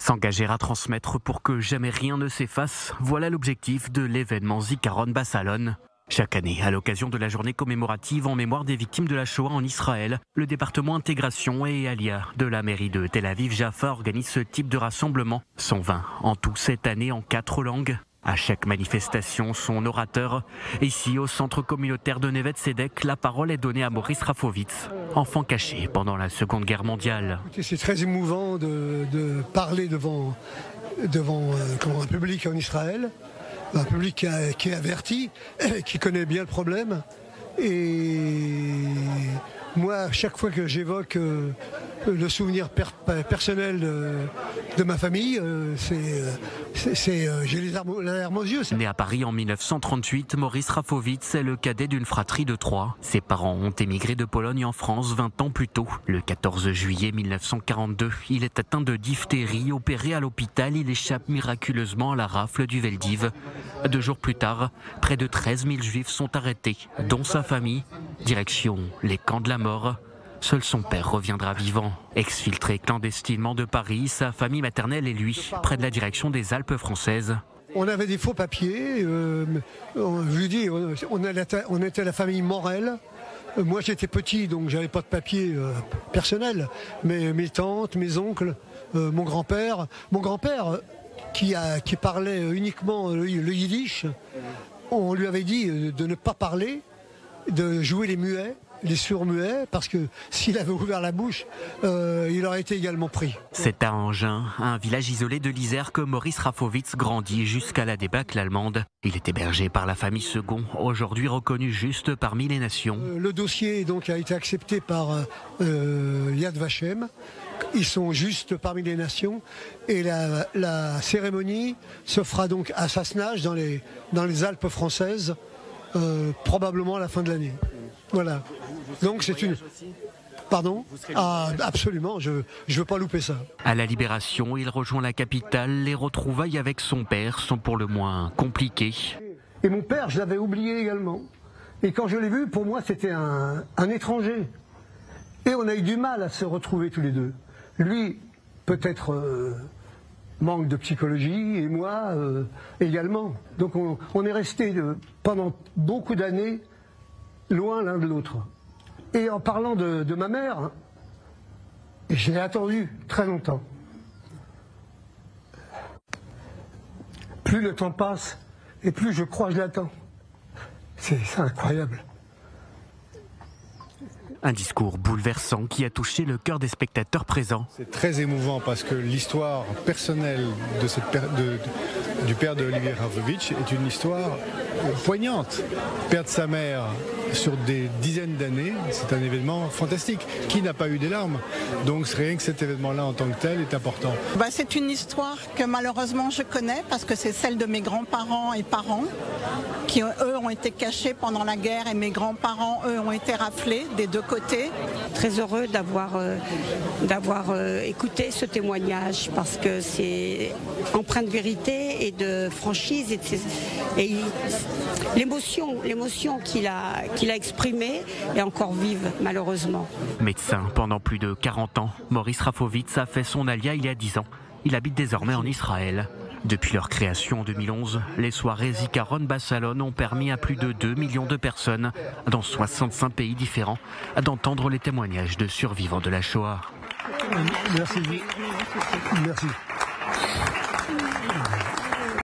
S'engager à transmettre pour que jamais rien ne s'efface, voilà l'objectif de l'événement Zikaron Bassalon. Chaque année, à l'occasion de la journée commémorative en mémoire des victimes de la Shoah en Israël, le département intégration et Alia de la mairie de Tel Aviv-Jaffa organise ce type de rassemblement. 120 en tout cette année en 4 langues. À chaque manifestation, son orateur. Ici, au centre communautaire de Neve Tzedek, la parole est donnée à Maurice Rafovitz, enfant caché pendant la Seconde Guerre mondiale. C'est très émouvant de parler devant un public en Israël, un public qui est averti, qui connaît bien le problème. Et moi, chaque fois que j'évoque le souvenir personnel de ma famille, j'ai les larmes aux yeux. Né à Paris en 1938, Maurice Rafovitz est le cadet d'une fratrie de 3. Ses parents ont émigré de Pologne en France 20 ans plus tôt. Le 14 juillet 1942, il est atteint de diphtérie. Opéré à l'hôpital, il échappe miraculeusement à la rafle du Veldiv. 2 jours plus tard, près de 13 000 juifs sont arrêtés, dont sa famille. Direction les camps de la mort. Seul son père reviendra vivant. Exfiltré clandestinement de Paris, sa famille maternelle et lui, près de la direction des Alpes françaises. On avait des faux papiers. Je vous dis, on était la famille Morel. Moi, j'étais petit, donc j'avais pas de papier personnel. Mais mes tantes, mes oncles, mon grand-père qui parlait uniquement le yiddish, on lui avait dit de ne pas parler, de jouer les muets, les sourds-muets, parce que s'il avait ouvert la bouche, il aurait été également pris. C'est à Engin, un village isolé de l'Isère, que Maurice Rafovitz grandit jusqu'à la débâcle allemande. Il est hébergé par la famille Second, aujourd'hui reconnue juste parmi les nations. Le dossier donc a été accepté par Yad Vashem. Ils sont juste parmi les nations et la cérémonie se fera donc à Sassenage dans les Alpes françaises, probablement à la fin de l'année. Voilà. Donc c'est une... Pardon ? Ah, absolument, je veux pas louper ça. À la Libération, il rejoint la capitale. Les retrouvailles avec son père sont pour le moins compliquées. Et mon père, je l'avais oublié également. Et quand je l'ai vu, pour moi, c'était un étranger. Et on a eu du mal à se retrouver tous les deux. Lui, peut-être manque de psychologie, et moi également. Donc on est restés pendant beaucoup d'années loin l'un de l'autre. Et en parlant de ma mère, je l'ai attendu très longtemps. Plus le temps passe, et plus je crois que je l'attends. C'est incroyable. Un discours bouleversant qui a touché le cœur des spectateurs présents. C'est très émouvant parce que l'histoire personnelle du père de Olivier Rafovitch est une histoire poignante. Perdre sa mère sur des dizaines d'années, c'est un événement fantastique. Qui n'a pas eu des larmes? Donc rien que cet événement-là en tant que tel est important. C'est une histoire que malheureusement je connais parce que c'est celle de mes grands-parents et parents qui eux ont été cachés pendant la guerre et mes grands-parents eux ont été raflés des deux côtés. Très heureux d'avoir écouté ce témoignage parce que c'est empreint de vérité et de franchise et l'émotion qu'il a exprimée est encore vive malheureusement. Médecin pendant plus de 40 ans, Maurice Rafovitz a fait son alia il y a 10 ans. Il habite désormais en Israël. Depuis leur création en 2011, les soirées Zikaron Bassalon ont permis à plus de 2 millions de personnes, dans 65 pays différents, d'entendre les témoignages de survivants de la Shoah. Merci. Merci.